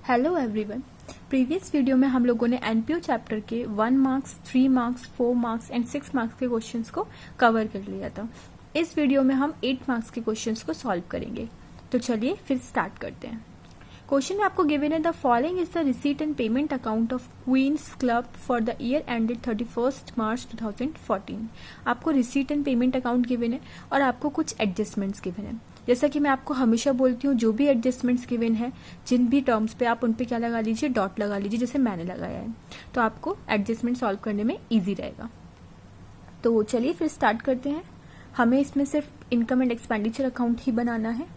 Hello everyone. Previous video में हम लोगों ने एनपीओ चैप्टर के 1 marks, 3 marks, 4 marks and 6 marks के क्वेश्चंस को कवर कर लिया था। इस वीडियो में हम 8 मार्क्स के क्वेश्चंस को सॉल्व करेंगे। तो चलिए फिर स्टार्ट करते हैं। क्वेश्चन में आपको गिवन है the following is the receipt and payment account of Queens Club for the year ended 31 March 2014। आपको receipt and payment account given है और आपको कुछ एडजस्टमेंट्स गिवन है। जैसा कि मैं आपको हमेशा बोलती हूँ, जो भी एडजस्टमेंट्स गिवन है, जिन भी टर्म्स पे आप उन पे क्या लगा लीजिए, डॉट लगा लीजिए, जैसे मैंने लगाया है, तो आपको एडजस्टमेंट सॉल्व करने में इजी रहेगा। तो चलिए फिर स्टार्ट करते हैं। हमें इसमें सिर्फ इनकम एंड एक्सपेंडिचर अकाउंट ही बनाना है।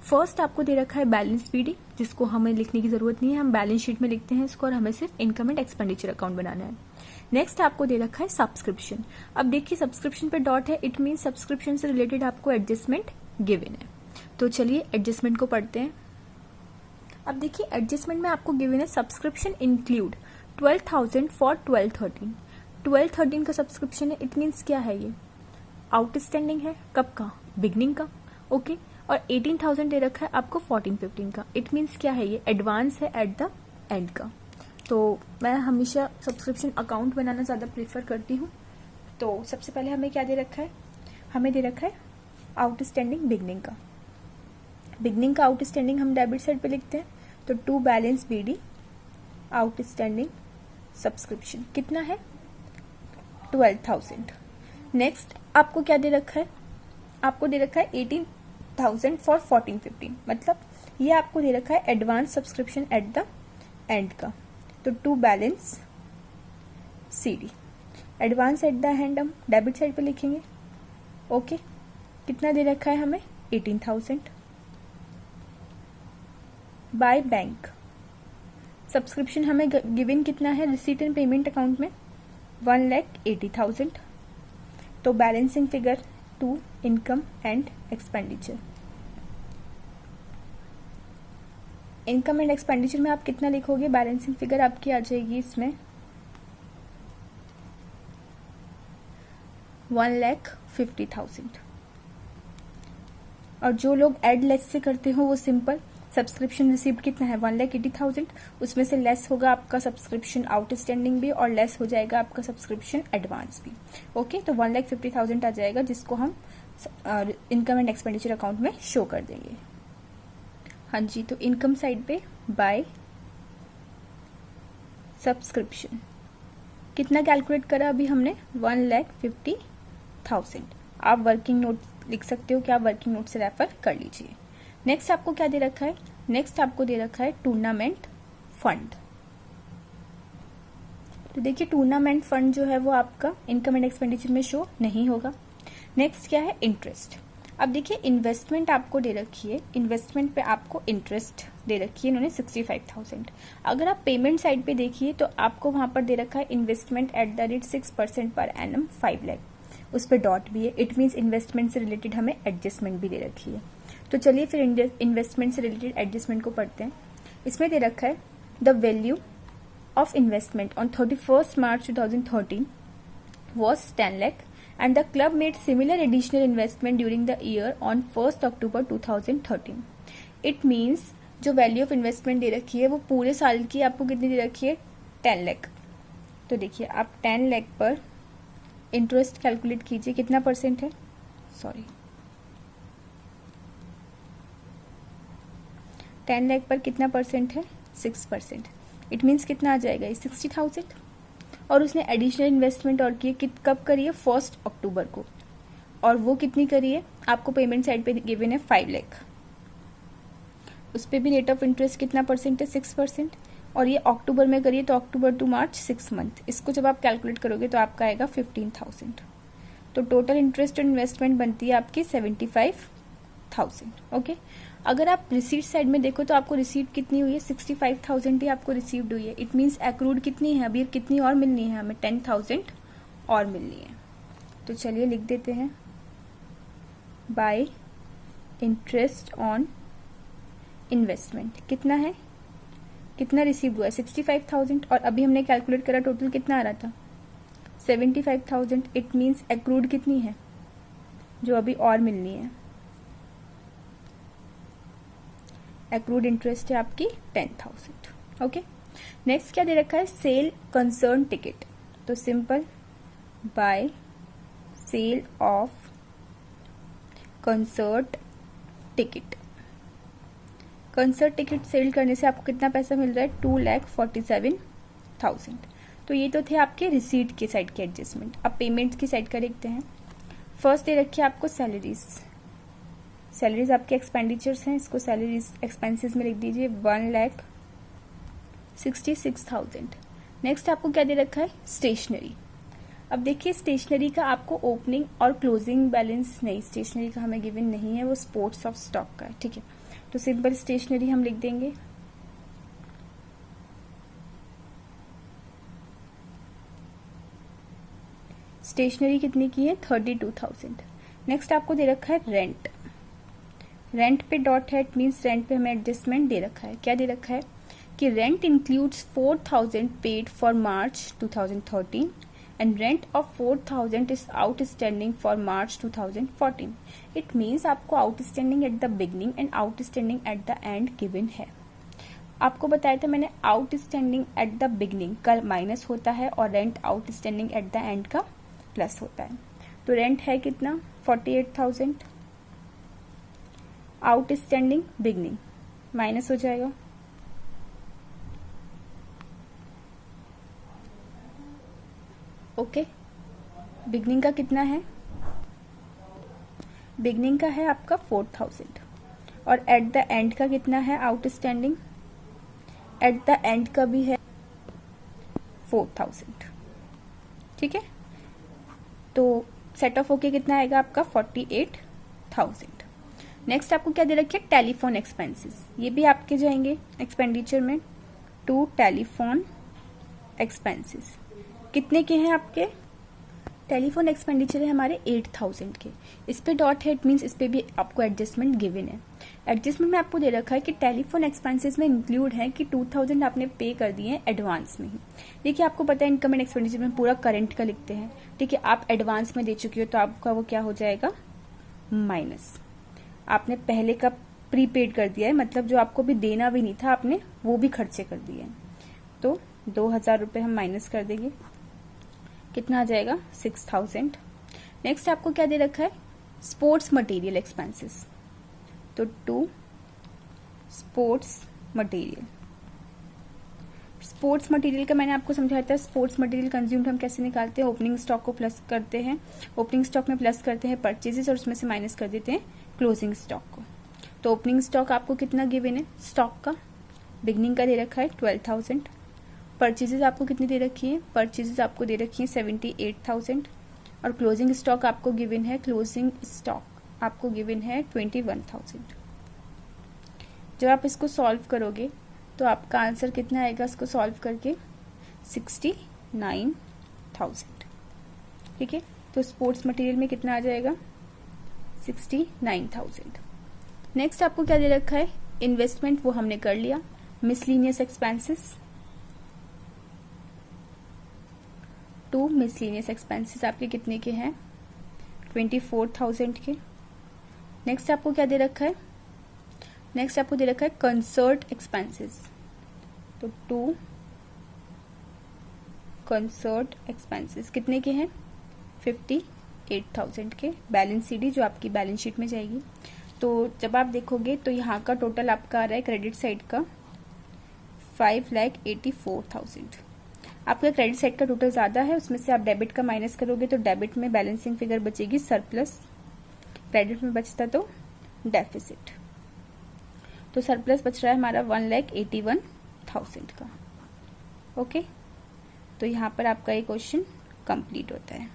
फर्स्ट आपको दे रखा है बैलेंस पीडी, जिसको हमें लिखने की जरूरत नहीं है, हम बैलेंस शीट में लिखते हैं इसको, और हमें सिर्फ इनकम एंड एक्सपेंडिचर अकाउंट बनाना है। नेक्स्ट आपको दे रखा है सब्सक्रिप्शन। अब देखिए सब्सक्रिप्शन पे डॉट है, इट मीन सब्सक्रिप्शन से रिलेटेड आपको एडजस्टमेंट गिवन है। तो चलिए एडजस्टमेंट को पढ़ते हैं। अब देखिए एडजस्टमेंट में आपको गिवन है सब्सक्रिप्शन इंक्लूड 12,000 फॉर 12-13। 12-13 का सब्सक्रिप्शन है, इट मीन्स क्या है, ये आउटस्टैंडिंग है, कब का, बिगनिंग का, ओके। और 18,000 दे रखा है आपको 14-15 का, इट मीन्स क्या है, ये एडवांस है एट द एंड का। तो मैं हमेशा सब्सक्रिप्शन अकाउंट बनाना ज्यादा प्रेफर करती हूँ। तो सबसे पहले हमें क्या दे रखा है, हमें दे रखा है आउटस्टैंडिंग बिगनिंग का। बिगनिंग का आउटस्टैंडिंग हम डेबिट साइड पे लिखते हैं, तो to balance BD outstanding subscription कितना है 12,000। नेक्स्ट आपको क्या दे रखा है, आपको दे रखा है 18,000 फॉर 14-15, मतलब ये आपको दे रखा है advance subscription at the end का। तो to balance CD advance at the end हम डेबिट साइड पे लिखेंगे, ओके। कितना दे रखा है हमें 18,000 बाय बैंक। सब्सक्रिप्शन हमें गिवन कितना है रिसीट एंड पेमेंट अकाउंट में 1,80,000। तो balancing figure to income and expenditure. Income and expenditure में आप कितना लिखोगे, बैलेंसिंग फिगर आपकी आ जाएगी इसमें 1,50,000। और जो लोग एड लेस से करते हो वो सिंपल सब्सक्रिप्शन रिसीव्ड कितना है 1,80,000, उसमें से लेस होगा आपका सब्सक्रिप्शन आउटस्टैंडिंग भी और लेस हो जाएगा आपका सब्सक्रिप्शन एडवांस भी, ओके। तो 1,50,000 आ जाएगा, जिसको हम इनकम एंड एक्सपेंडिचर अकाउंट में शो कर देंगे। हाँ जी, तो इनकम साइड पे बाय सब्सक्रिप्शन कितना कैलकुलेट करा अभी हमने 1,50,000। आप वर्किंग नोट लिख सकते हो कि आप वर्किंग नोट से रेफर कर लीजिए। नेक्स्ट आपको क्या दे रखा है, नेक्स्ट आपको दे रखा है टूर्नामेंट फंड। तो देखिए टूर्नामेंट फंड जो है वो आपका इनकम एंड एक्सपेंडिचर में शो नहीं होगा। नेक्स्ट क्या है इंटरेस्ट। अब देखिए इन्वेस्टमेंट आपको दे रखी है, इन्वेस्टमेंट पे आपको इंटरेस्ट दे रखी है इन्होंने 65,000। अगर आप पेमेंट साइड पे देखिए तो आपको वहां पर दे रखा है investment at the rate 6% per annum 5 lakh, उस पर डॉट भी है, इट मीन्स इन्वेस्टमेंट से रिलेटेड हमें एडजस्टमेंट भी दे रखी है। तो चलिए फिर इन्वेस्टमेंट से रिलेटेड एडजस्टमेंट को पढ़ते हैं। इसमें दे रखा है the value of investment on 31 March 2013 was 10 lakh and the club made similar additional investment during the year on 1st October 2013. It means जो वैल्यू ऑफ इन्वेस्टमेंट दे रखी है वो पूरे साल की आपको कितनी दे रखी है 10 लाख। तो देखिए आप 10 लाख पर इंटरेस्ट कैलकुलेट कीजिए, कितना परसेंट है, सॉरी 10 लाख पर कितना परसेंट है 6%। इट मीन्स कितना आ जाएगा ये 60,000। और उसने एडिशनल इन्वेस्टमेंट और की कब करी है 1 अक्टूबर को, और वो कितनी करी है आपको पेमेंट साइड पे गिवन है 5 लाख। उस पर भी रेट ऑफ इंटरेस्ट कितना परसेंट है 6%, और ये अक्टूबर में करिए तो अक्टूबर टू मार्च 6 मंथ, इसको जब आप कैलकुलेट करोगे तो आपका आएगा 15,000। तो टोटल इंटरेस्ट और इन्वेस्टमेंट बनती है आपकी 75,000, ओके। अगर आप रिसीट साइड में देखो तो आपको रिसीट कितनी हुई है 65,000 ही आपको रिसीव्ड हुई है। इट मीन्स एक्रूड कितनी है, अभी कितनी और मिलनी है हमें 10,000 और मिलनी है। तो चलिए लिख देते हैं बाय इंटरेस्ट ऑन इन्वेस्टमेंट कितना है, कितना रिसीव्ड हुआ है 65,000, और अभी हमने कैलकुलेट करा टोटल कितना आ रहा था 75,000। इट मीन्स एक्रूड कितनी है जो अभी और मिलनी है, एक्रूड इंटरेस्ट है आपकी 10,000। ओके, नेक्स्ट क्या दे रखा है, सेल कंसर्न टिकट। तो simple by sale of concert ticket. Concert ticket sale करने से आपको कितना पैसा मिल रहा है, 2,47,000। तो ये तो थे आपके रिसीट के साइड के एडजस्टमेंट। अब पेमेंट की साइड का देखते हैं। फर्स्ट दे रखी है आपको सैलरीज। सैलरीज आपके एक्सपेंडिचर्स हैं, इसको सैलरीज एक्सपेंसेस में लिख दीजिए 1,66,000। नेक्स्ट आपको क्या दे रखा है, स्टेशनरी। अब देखिए स्टेशनरी का आपको ओपनिंग और क्लोजिंग बैलेंस नहीं, स्टेशनरी का हमें गिवन नहीं है, वो स्पोर्ट्स ऑफ स्टॉक का है। ठीक है, तो सिंपल स्टेशनरी हम लिख देंगे स्टेशनरी कितनी की है, 32,000। नेक्स्ट आपको दे रखा है रेंट। रेंट पे डॉट है, इट मीन्स रेंट पे हमें एडजस्टमेंट दे रखा है। क्या दे रखा है कि rent includes 4,000 paid for March 2013 and rent of 4,000 is outstanding for March 2014। It means आपको outstanding at the beginning and outstanding at the end given है। आपको बताया था मैंने, आउटस्टैंडिंग एट द बिगनिंग का माइनस होता है और rent outstanding at the end का प्लस होता है। तो रेंट है कितना, 48,000, आउटस्टैंडिंग बिगनिंग माइनस हो जाएगा, ओके। बिगनिंग का कितना है, बिगनिंग का है आपका 4,000 और एट द एंड का कितना है, आउटस्टैंडिंग एट द एंड का भी है 4,000। ठीक है, तो सेट ऑफ होके कितना आएगा आपका 48,000। नेक्स्ट आपको क्या दे रखी है, टेलीफोन एक्सपेंसेस। ये भी आपके जाएंगे एक्सपेंडिचर में, टू टेलीफोन एक्सपेंसेस। कितने के हैं आपके, टेलीफोन एक्सपेंडिचर है हमारे 8,000 के। इस पे डॉट है, इट मीन्स इस पे भी आपको एडजस्टमेंट गिवन है। एडजस्टमेंट में आपको दे रखा है कि टेलीफोन एक्सपेंसेस में इंक्लूड है कि 2,000 आपने पे कर दिए हैं एडवांस में ही। देखिए आपको पता है इनकम एंड एक्सपेंडिचर में पूरा करंट का लिखते हैं। ठीक है, आप एडवांस में दे चुकी हो तो आपका वो क्या हो जाएगा, माइनस। आपने पहले का प्रीपेड कर दिया है, मतलब जो आपको भी देना भी नहीं था आपने वो भी खर्चे कर दिए हैं। तो 2,000 रुपये हम माइनस कर देंगे, कितना आ जाएगा, 6,000। नेक्स्ट आपको क्या दे रखा है, स्पोर्ट्स मटेरियल एक्सपेंसेस। तो to sports material. Sports material का मैंने आपको समझाया था, स्पोर्ट्स मटेरियल कंज्यूम्ड हम कैसे निकालते हैं, ओपनिंग स्टॉक को प्लस करते हैं, ओपनिंग स्टॉक में प्लस करते हैं परचेजेस और उसमें से माइनस कर देते हैं क्लोजिंग स्टॉक को। तो ओपनिंग स्टॉक आपको कितना गिवन है स्टॉक का, बिगनिंग का दे रखा है 12,000। परचेजेस आपको कितनी दे रखी है, परचेजेस आपको दे रखी है 78,000 और क्लोजिंग स्टॉक आपको गिवन है, क्लोजिंग स्टॉक आपको गिवन है 21,000। जब आप इसको सॉल्व करोगे तो आपका आंसर कितना आएगा, इसको सॉल्व करके 69,000। ठीक है, तो स्पोर्ट्स मटेरियल में कितना आ जाएगा, 69,000। नेक्स्ट आपको क्या दे रखा है, इन्वेस्टमेंट, वो हमने कर लिया। Miscellaneous expenses, to miscellaneous expenses आपके कितने के हैं, 24,000 के। नेक्स्ट आपको क्या दे रखा है, नेक्स्ट आपको दे रखा है कंसर्ट एक्सपेंसेस। तो टू कंसर्ट एक्सपेंसेस कितने के हैं, 58,000 के। बैलेंस सीडी जो आपकी बैलेंस शीट में जाएगी। तो जब आप देखोगे तो यहाँ का टोटल आपका आ रहा है क्रेडिट साइड का 5,84,000। आपका क्रेडिट साइड का टोटल ज्यादा है, उसमें से आप डेबिट का माइनस करोगे तो डेबिट में बैलेंसिंग फिगर बचेगी सरप्लस, क्रेडिट में बचता तो डेफिसिट। तो सरप्लस बच रहा है हमारा 1,81,000 का। ओके, तो यहाँ पर आपका ये क्वेश्चन कंप्लीट होता है।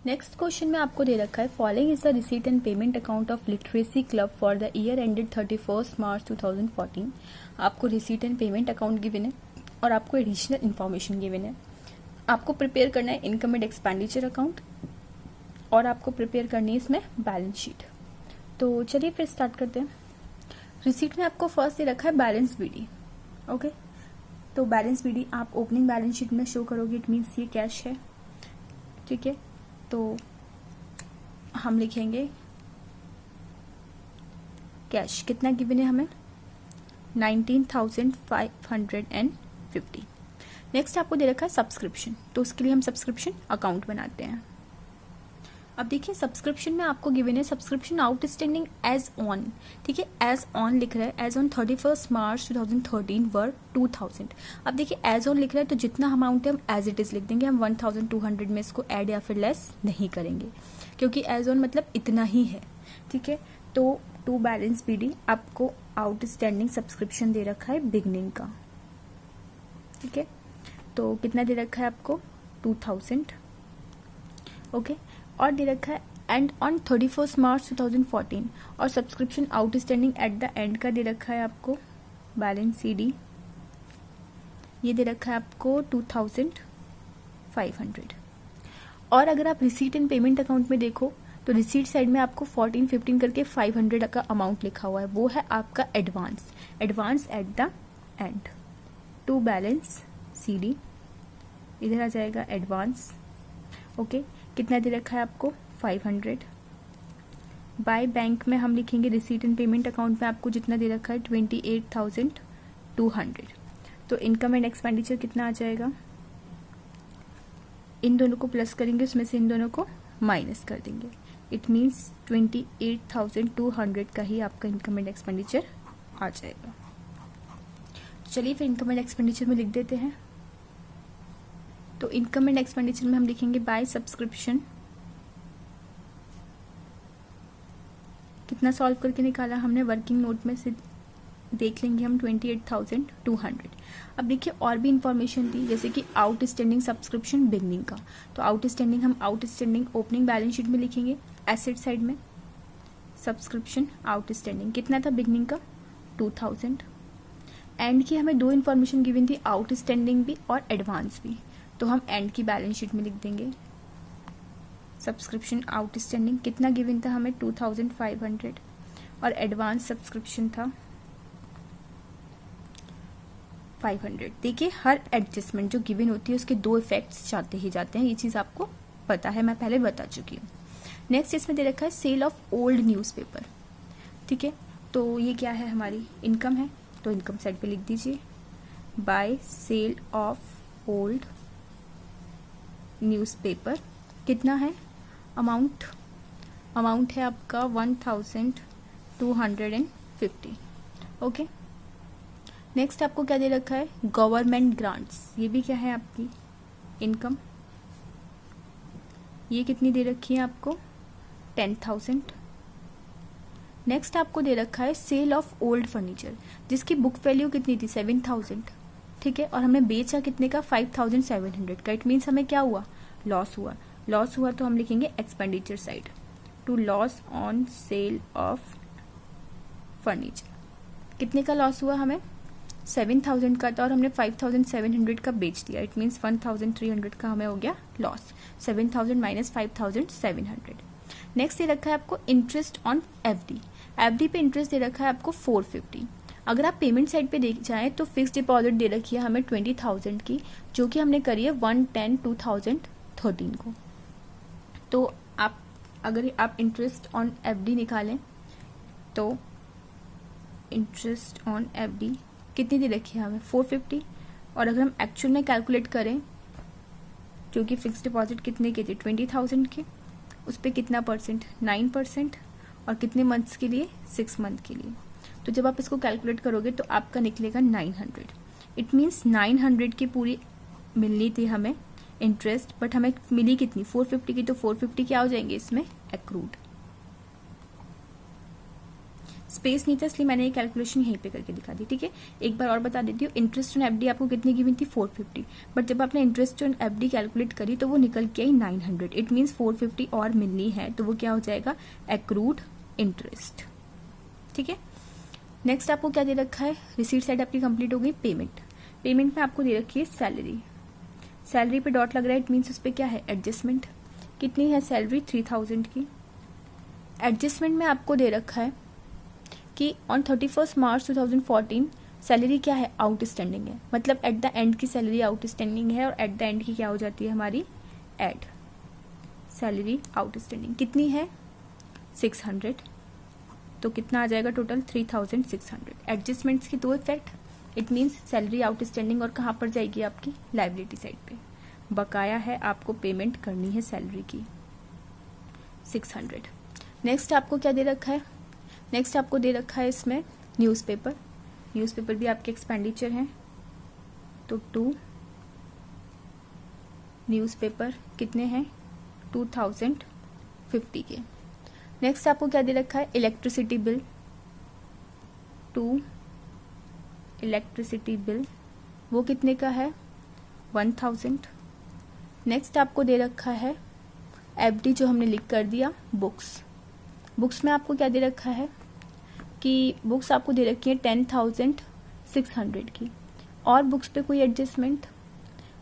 नेक्स्ट क्वेश्चन में आपको दे रखा है, following is the receipt and payment account of literacy club for the year ended 31 March 2014। आपको receipt and payment account given है और आपको एडिशनल इन्फॉर्मेशन गिवन है। आपको प्रिपेयर करना है इनकम एंड एक्सपेंडिचर अकाउंट और आपको प्रिपेयर करनी है इसमें बैलेंस शीट। तो चलिए फिर स्टार्ट करते हैं। रिसीट में आपको फर्स्ट दे रखा है बैलेंस बीडी। ओके, तो बैलेंस बीडी आप ओपनिंग बैलेंस शीट में शो करोगे, इट मीन्स ये कैश है। ठीक है, तो हम लिखेंगे कैश कितना गिवन है हमें, 19,550। नेक्स्ट आपको दे रखा है सब्सक्रिप्शन, तो उसके लिए हम सब्सक्रिप्शन अकाउंट बनाते हैं। अब देखिए सब्सक्रिप्शन में आपको गिवन है सब्सक्रिप्शन आउटस्टैंडिंग एज ऑन, ठीक है, एज ऑन लिख रहा है, एज ऑन 31 मार्च 2013 वर 2000। अब देखिए एज ऑन लिख रहा है तो जितना अमाउंट है हम एज इट इज लिख देंगे, हम 1200 में इसको ऐड या फिर लेस नहीं करेंगे, क्योंकि एज ऑन मतलब इतना ही है, ठीक है। तो टू बैलेंस BD आपको आउटस्टैंडिंग सब्सक्रिप्शन दे रखा है बिगनिंग का, ठीक है। तो कितना दे रखा है आपको 2000, ओके। और दे रखा है एंड ऑन 31 मार्च 2014, और subscription outstanding at the end का दे रखा है आपको बैलेंस CD, ये दे रखा है आपको 2500। और अगर आप रिसीट एंड पेमेंट अकाउंट में देखो तो रिसीट साइड में आपको 14-15 करके 500 का अमाउंट लिखा हुआ है, वो है आपका advance at the end. To balance CD इधर आ जाएगा एडवांस, ओके। कितना दे रखा है आपको 500। बाय बैंक में हम लिखेंगे रिसीट एंड पेमेंट अकाउंट में आपको जितना दे रखा है 28,200। तो इनकम एंड एक्सपेंडिचर कितना आ जाएगा, इन दोनों को प्लस करेंगे, उसमें से इन दोनों को माइनस कर देंगे, इट मीन्स 28,200 का ही आपका इनकम एंड एक्सपेंडिचर आ जाएगा। चलिए फिर इनकम एंड एक्सपेंडिचर में लिख देते हैं। तो इनकम एंड एक्सपेंडिचर में हम लिखेंगे बाय सब्सक्रिप्शन, कितना सॉल्व करके निकाला हमने वर्किंग नोट में से देख लेंगे हम 28,200। अब देखिए और भी इंफॉर्मेशन थी, जैसे कि आउटस्टैंडिंग सब्सक्रिप्शन बिगनिंग का, तो आउटस्टैंडिंग हम आउटस्टैंडिंग ओपनिंग बैलेंस शीट में लिखेंगे एसेट साइड में, सब्सक्रिप्शन आउटस्टैंडिंग कितना था बिगनिंग का 2000। एंड की हमें दो इंफॉर्मेशन गिवन थी, आउटस्टैंडिंग भी और एडवांस भी, तो हम एंड की बैलेंस शीट में लिख देंगे सब्सक्रिप्शन आउटस्टैंडिंग कितना गिवन था हमें 2500, और एडवांस सब्सक्रिप्शन था 500। देखिए हर एडजस्टमेंट जो गिवन होती है उसके दो इफेक्ट्स जाते ही जाते हैं, ये चीज़ आपको पता है, मैं पहले बता चुकी हूँ। नेक्स्ट इसमें दे रखा है सेल ऑफ ओल्ड न्यूज़पेपर, ठीक है। तो ये क्या है, हमारी इनकम है, तो इनकम साइड पे लिख दीजिए by sale of old newspaper, कितना है अमाउंट है आपका 1250, ओके। नेक्स्ट आपको क्या दे रखा है गवर्नमेंट ग्रांट्स, ये भी क्या है आपकी इनकम, ये कितनी दे रखी है आपको 10,000। नेक्स्ट आपको दे रखा है सेल ऑफ ओल्ड फर्नीचर, जिसकी बुक वैल्यू कितनी थी 7,000, ठीक है, और हमने बेचा कितने का 5,700 का, इट मीन्स हमें क्या हुआ लॉस हुआ। लॉस हुआ तो हम लिखेंगे expenditure side, to loss on sale of furniture, कितने का लॉस हुआ हमें 7,000 का था, और हमने 5,700 का बेच दिया, इट मीन्स 1,300 का हमें हो गया लॉस, 7,000 माइनस 5,700। नेक्स्ट ये रखा है आपको इंटरेस्ट ऑन एफडी पे इंटरेस्ट दे रखा है आपको 450। अगर आप पेमेंट साइड पे देख जाएं तो फिक्स डिपॉजिट दे रखी है हमें 20,000 की, जो कि हमने करी है 1/10/2013 को। तो अगर आप इंटरेस्ट ऑन एफडी निकालें तो इंटरेस्ट ऑन एफडी कितनी दे रखी है हमें 450, और अगर हम एक्चुअल में कैलकुलेट करें जो कि फिक्स डिपॉजिट कितने के थे 20,000 के, उस पर कितना परसेंट 9%, और कितने मंथ्स के लिए 6 मंथ के लिए। तो जब आप इसको कैलकुलेट करोगे तो आपका निकलेगा 900, इट मीन्स 900 की पूरी मिलनी थी हमें इंटरेस्ट, बट हमें मिली कितनी 450 की, तो 450 क्या हो जाएंगे इसमें एक्रूड। स्पेस नहीं था इसलिए मैंने ये कैलकुलेशन यहीं पे करके दिखा दी, ठीक है। एक बार और बता देती हूँ, इंटरेस्ट ऑन एफडी आपको कितनी गिवन थी 450, बट जब आपने इंटरेस्ट ऑन एफडी कैलकुलेट करी तो वो निकल के आई 900, इट मीन्स 450 और मिलनी है, तो वो क्या हो जाएगा एक्रूड इंटरेस्ट, ठीक है। नेक्स्ट आपको क्या दे रखा है, रिसीट साइड आपकी कंप्लीट हो गई। पेमेंट में आपको दे रखी है सैलरी पे डॉट लग रहा है, इट मीन्स उस पर क्या है एडजस्टमेंट, कितनी है सैलरी 3,000 की। एडजस्टमेंट में आपको दे रखा है कि ऑन 31 मार्च 2014 सैलरी क्या है आउटस्टैंडिंग है, मतलब एट द एंड की सैलरी आउटस्टैंडिंग है, और एट द एंड की क्या हो जाती है हमारी एड सैलरी आउटस्टैंडिंग, कितनी है 600। तो कितना आ जाएगा टोटल 3600। एडजस्टमेंट्स की 2 effect, it means salary outstanding और कहाँ पर जाएगी आपकी लायबिलिटी साइड पे, बकाया है आपको पेमेंट करनी है सैलरी की 600। नेक्स्ट आपको क्या दे रखा है, नेक्स्ट आपको दे रखा है इसमें न्यूज़पेपर भी आपके एक्सपेंडिचर हैं, तो 2 न्यूज़पेपर कितने हैं 2050 के। नेक्स्ट आपको क्या दे रखा है इलेक्ट्रिसिटी बिल, 2 इलेक्ट्रिसिटी बिल वो कितने का है 1000। नेक्स्ट आपको दे रखा है एफडी जो हमने लिख कर दिया, बुक्स में आपको क्या दे रखा है कि बुक्स आपको दे रखी है 10,600 की, और बुक्स पे कोई एडजस्टमेंट,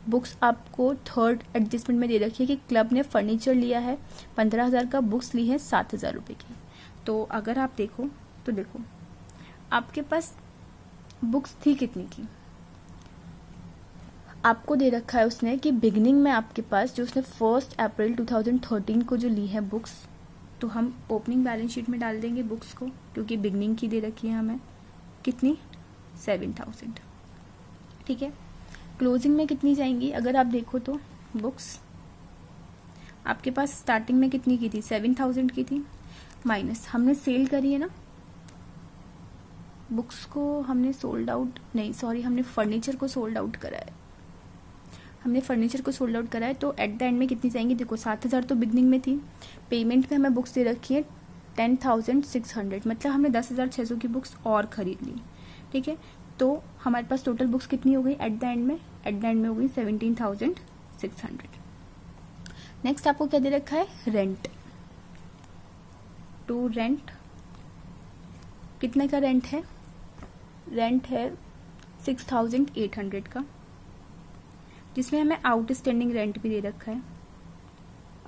बुक्स आपको थर्ड एडजस्टमेंट में दे रखी है कि क्लब ने फर्नीचर लिया है 15,000 का, बुक्स ली है 7,000 रुपये की। तो अगर आप देखो तो देखो आपके पास बुक्स थी कितनी की, आपको दे रखा है उसने कि बिगिनिंग में आपके पास जो उसने 1 अप्रैल 2013 को जो ली है बुक्स, तो हम ओपनिंग बैलेंस शीट में डाल देंगे बुक्स को, क्योंकि बिगिनिंग की दे रखी है हमें कितनी 7,000, ठीक है। क्लोजिंग में कितनी जाएंगी, अगर आप देखो तो बुक्स आपके पास स्टार्टिंग में कितनी की थी 7,000 की थी, माइनस हमने सेल करी है ना बुक्स को, हमने सोल्ड आउट नहीं सॉरी हमने फर्नीचर को सोल्ड आउट करा है, तो एट द एंड में कितनी जाएंगी देखो 7,000 तो बिगनिंग में थी, पेमेंट में हमें बुक्स दे रखी है 10,600, मतलब हमने 10,600 की बुक्स और खरीद ली, ठीक है। तो हमारे पास टोटल बुक्स कितनी हो गई एट द एंड में हो गई 17,600। नेक्स्ट आपको क्या दे रखा है रेंट, टू रेंट कितने का रेंट है 6,800 का, जिसमें हमें आउटस्टैंडिंग रेंट भी दे रखा है,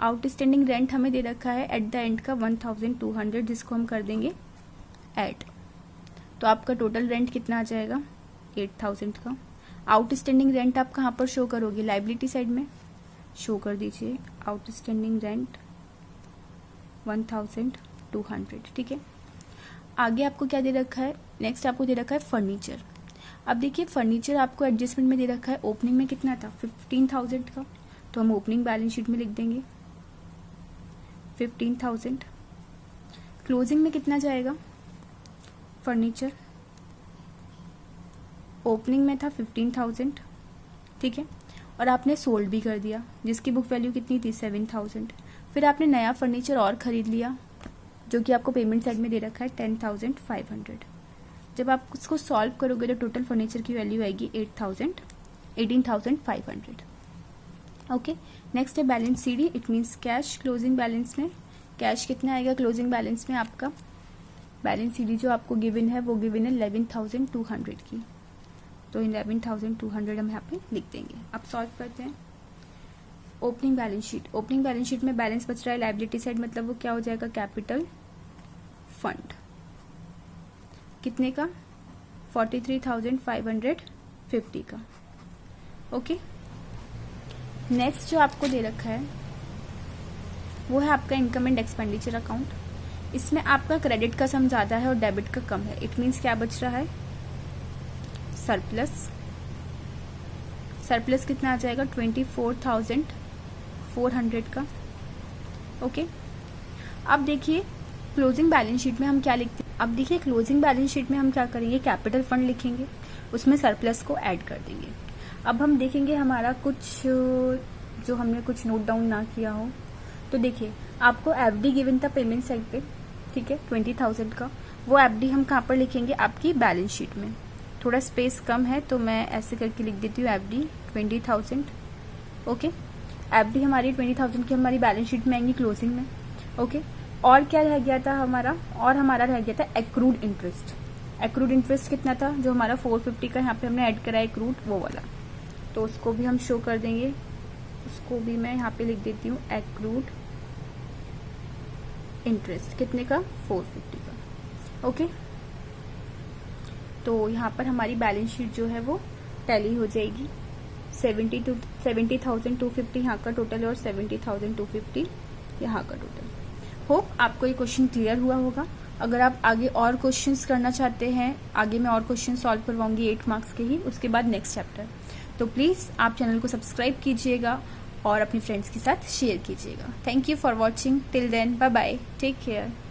आउटस्टैंडिंग रेंट हमें दे रखा है एट द एंड का 1,200, जिसको हम कर देंगे ऐड, तो आपका टोटल रेंट कितना आ जाएगा 8,000 का। आउटस्टैंडिंग रेंट आप कहाँ पर शो करोगे, लायबिलिटी साइड में शो कर दीजिए, आउटस्टैंडिंग रेंट 1,200, ठीक है। आगे आपको क्या दे रखा है, नेक्स्ट आपको दे रखा है फर्नीचर। अब देखिए फर्नीचर आपको एडजस्टमेंट में दे रखा है, ओपनिंग में कितना था 15,000 का, तो हम ओपनिंग बैलेंस शीट में लिख देंगे 15,000। क्लोजिंग में कितना जाएगा फर्नीचर, ओपनिंग में था 15,000, ठीक है, और आपने सोल्ड भी कर दिया, जिसकी बुक वैल्यू कितनी थी 7,000। फिर आपने नया फर्नीचर और खरीद लिया, जो कि आपको पेमेंट साइड में दे रखा है 10,500। जब आप उसको सॉल्व करोगे तो टोटल फर्नीचर की वैल्यू आएगी 18,500। ओके, नेक्स्ट है balance CD, it means cash. Closing balance में कैश कितना आएगा क्लोजिंग बैलेंस में आपका, बैलेंस सीडी जो आपको गिवन है वो गिवन है 11,200 की, तो 11,200 हम यहाँ पे लिख देंगे। अब सॉल्व करते हैं opening balance sheet. Opening balance sheet में बैलेंस बच रहा है लायबिलिटी साइड, मतलब वो क्या हो जाएगा कैपिटल फंड, कितने का 43,550 का। ओके, नेक्स्ट जो आपको दे रखा है वो है आपका इनकम एंड एक्सपेंडिचर अकाउंट। इसमें आपका क्रेडिट का सम ज्यादा है और डेबिट का कम है, इट मीन्स क्या बच रहा है सरप्लस। सरप्लस कितना आ जाएगा 24,400 का। ओके, अब देखिए क्लोजिंग बैलेंस शीट में हम क्या लिखते हैं, अब देखिए क्लोजिंग बैलेंस शीट में हम क्या करेंगे कैपिटल फंड लिखेंगे, उसमें सरप्लस को ऐड कर देंगे। अब हम देखेंगे हमारा कुछ जो हमने कुछ नोट डाउन ना किया हो, तो देखिए आपको एफडी गिवन था पेमेंट साइड पे, ठीक है 20,000 का, वो एफडी हम कहाँ पर लिखेंगे आपकी बैलेंस शीट में। थोड़ा स्पेस कम है तो मैं ऐसे करके लिख देती हूँ एफडी 20,000। ओके, एफडी हमारी 20,000 की हमारी बैलेंस शीट में आएंगी क्लोजिंग में। ओके, और क्या रह गया था हमारा, और हमारा रह गया था एक्रूड इंटरेस्ट। एक्रूड इंटरेस्ट कितना था जो हमारा 450 का यहाँ पे हमने ऐड करा है एक्रूड वो वाला, तो उसको भी हम शो कर देंगे, उसको भी मैं यहाँ पे लिख देती हूँ एक्रूड इंटरेस्ट कितने का 450 का। ओके, तो यहाँ पर हमारी बैलेंस शीट जो है वो टैली हो जाएगी। 70,250 यहाँ का टोटल है और 70,250 यहाँ का टोटल। होप आपको ये क्वेश्चन क्लियर हुआ होगा। अगर आप आगे और क्वेश्चंस करना चाहते हैं, आगे मैं और क्वेश्चन सॉल्व करवाऊंगी 8 मार्क्स के ही, उसके बाद नेक्स्ट चैप्टर, तो प्लीज़ आप चैनल को सब्सक्राइब कीजिएगा और अपने फ्रेंड्स के साथ शेयर कीजिएगा। Thank you for watching, till then bye bye, take care.